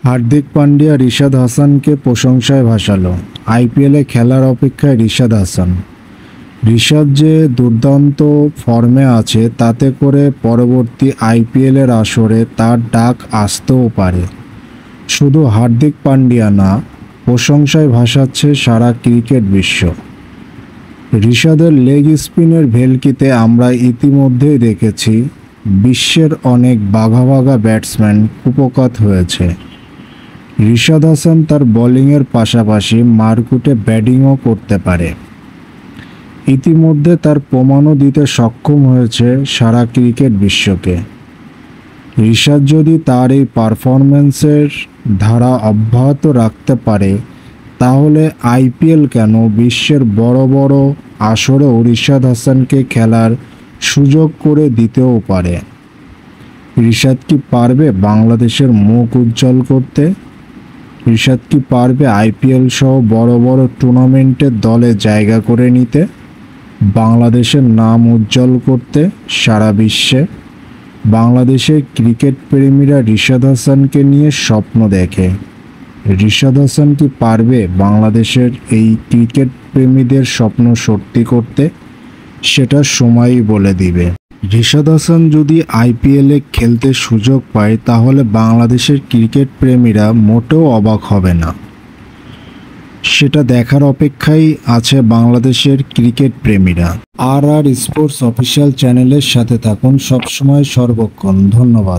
হার্দিক পান্ডিয়া রিশাদ হাসানকে প্রশংসায় ভাসালো। আইপিএলে খেলার অপেক্ষায় রিশাদ হাসান। রিশাদ যে দুর্দান্ত ফর্মে আছে, তাতে করে পরবর্তী আইপিএলের আসরে তার ডাক আসতেও পারে। শুধু হার্দিক পান্ডিয়া না, প্রশংসায় ভাসাচ্ছে সারা ক্রিকেট বিশ্ব। রিশাদের লেগ স্পিনের ভেলকিতে আমরা ইতিমধ্যেই দেখেছি বিশ্বের অনেক বাঘা বাঘা ব্যাটসম্যান কুপোকাত হয়েছে। রিশাদ হাসান তার বোলিংয়ের পাশাপাশি মারকুটে ব্যাটিংও করতে পারে। ইতিমধ্যে তার প্রমাণও দিতে সক্ষম হয়েছে সারা ক্রিকেট বিশ্বকে। রিশাদ যদি তার এই পারফরম্যান্সের ধারা অব্যাহত রাখতে পারে, তাহলে আইপিএল কেন, বিশ্বের বড় বড় আসরেও রিশাদ হাসানকে খেলার সুযোগ করে দিতেও পারে। রিশাদ কি পারবে বাংলাদেশের মুখ উজ্জ্বল করতে? রিশাদ কি পারবে আইপিএল সহ বড় বড় টুর্নামেন্টের দলে জায়গা করে নিতে, বাংলাদেশের নাম উজ্জ্বল করতে সারা বিশ্বে? বাংলাদেশের ক্রিকেট প্রেমীরা রিশাদ হাসানকে নিয়ে স্বপ্ন দেখে। রিশাদ হাসান কি পারবে বাংলাদেশের এই ক্রিকেট প্রেমীদের স্বপ্ন সত্যি করতে? সেটা সময়ই বলে দিবে। রিশাদ হাসান যদি আইপিএলে খেলতে সুযোগ পায়, তাহলে বাংলাদেশের ক্রিকেট প্রেমীরা মোটেও অবাক হবে না। সেটা দেখার অপেক্ষায় আছে বাংলাদেশের ক্রিকেট প্রেমীরা। আর স্পোর্টস অফিসিয়াল চ্যানেলের সাথে থাকুন সবসময়, সর্বক্ষণ। ধন্যবাদ।